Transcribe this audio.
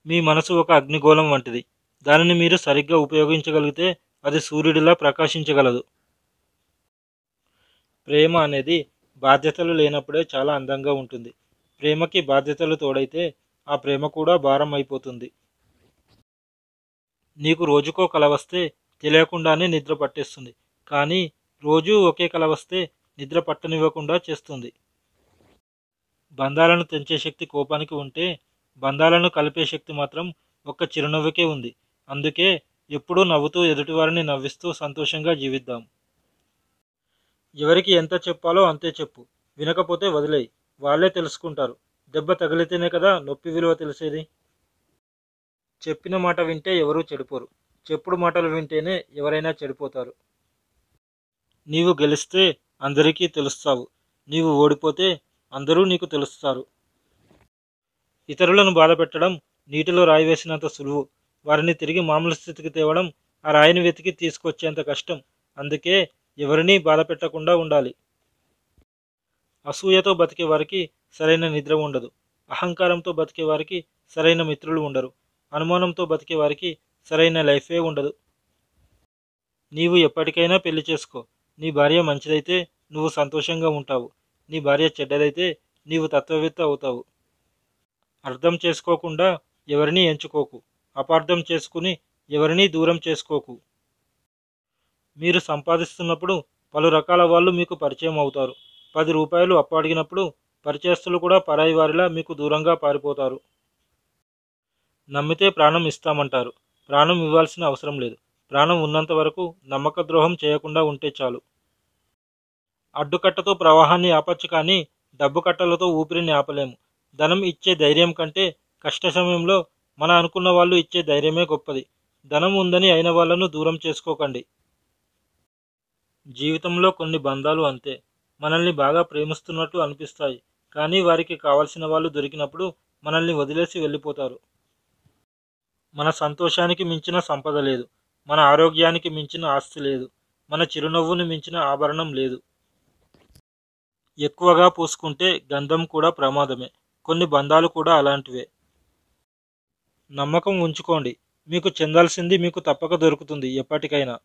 మీ మనసు ఒక అగ్నిగోళం వంటిది. దానిని మీరు సరిగ్గా ఉపయోగించగలిగితే అది సూర్యుడిలా ప్రకాశించగలదు. ప్రేమ అనేది బాధ్యతలు లేనప్పుడే చాలా అందంగా ఉంటుంది. ప్రేమకి బాధ్యతలు తోడైతే ఆ ప్రేమ కూడా భారం అయిపోతుంది. నీకు రోజుకో కల వస్తే తెలియకుండానే నిద్ర పట్టేస్తుంది. కానీ రోజూ ఒకే కల వస్తే నిద్ర పట్టనివ్వకుండా చేస్తుంది. బంధాలను తెంచే శక్తి కోపానికి ఉంటే బంధాలను కలిపే శక్తి మాత్రం ఒక్క చిరునవ్వుకే ఉంది. అందుకే ఎప్పుడూ నవ్వుతూ ఎదుటివారిని నవ్విస్తూ సంతోషంగా జీవిద్దాం. ఎవరికి ఎంత చెప్పాలో అంతే చెప్పు. వినకపోతే వదిలేయ్. వాళ్ళే తెలుసుకుంటారు. దెబ్బ తగిలితేనే కదా నొప్పి విలువ తెలిసేది. చెప్పిన మాట వింటే ఎవరూ చెడిపోరు. చెప్పుడు మాటలు వింటేనే ఎవరైనా చెడిపోతారు. నీవు గెలిస్తే అందరికీ తెలుస్తావు. నీవు ఓడిపోతే అందరూ నీకు తెలుస్తారు. ఇతరులను బాధపెట్టడం నీటిలో రాయి వేసినంత సులువు. వారిని తిరిగి మామూలు స్థితికి తేవడం ఆ రాయిని వెతికి తీసుకొచ్చేంత కష్టం. అందుకే ఎవరినీ బాధపెట్టకుండా ఉండాలి. అసూయతో బతికే వారికి సరైన నిద్ర ఉండదు. అహంకారంతో బతికే వారికి సరైన మిత్రులు ఉండరు. అనుమానంతో బతికే వారికి సరైన లైఫే ఉండదు. నీవు ఎప్పటికైనా పెళ్లి చేసుకో. నీ భార్య మంచిదైతే నువ్వు సంతోషంగా ఉంటావు. నీ భార్య చెడ్డదైతే నీవు తత్వవేత్త అవుతావు. అర్థం చేసుకోకుండా ఎవరినీ ఎంచుకోకు. అపార్థం చేసుకుని ఎవరినీ దూరం చేసుకోకు. మీరు సంపాదిస్తున్నప్పుడు పలు రకాల వాళ్ళు మీకు పరిచయం అవుతారు. 10 రూపాయలు అప్పు అడిగినప్పుడు పరిచయస్తులు కూడా పరాయి వారిలా మీకు దూరంగా పారిపోతారు. నమ్మితే ప్రాణం ఇస్తామంటారు. ప్రాణం ఇవ్వాల్సిన అవసరం లేదు. ప్రాణం ఉన్నంత వరకు నమ్మక ద్రోహం చేయకుండా ఉంటే చాలు. అడ్డుకట్టతో ప్రవాహాన్ని ఆపచ్చు, కానీ డబ్బు కట్టలతో ఊపిరిని ఆపలేము. ధనం ఇచ్చే ధైర్యం కంటే కష్ట సమయంలో మన అనుకున్న వాళ్ళు ఇచ్చే ధైర్యమే గొప్పది. ధనం ఉందని అయిన వాళ్ళను దూరం చేసుకోకండి. జీవితంలో కొన్ని బంధాలు అంతే. మనల్ని బాగా ప్రేమిస్తున్నట్టు అనిపిస్తాయి, కానీ వారికి కావలసిన వాళ్ళు దొరికినప్పుడు మనల్ని వదిలేసి వెళ్ళిపోతారు. మన సంతోషానికి మించిన సంపద లేదు. మన ఆరోగ్యానికి మించిన ఆస్తి లేదు. మన చిరునవ్వుని మించిన ఆభరణం లేదు. ఎక్కువగా పూసుకుంటే గంధం కూడా ప్రమాదమే. కొన్ని బంధాలు కూడా అలాంటివే. నమ్మకం ఉంచుకోండి. మీకు చెందాల్సింది మీకు తప్పక దొరుకుతుంది ఎప్పటికైనా.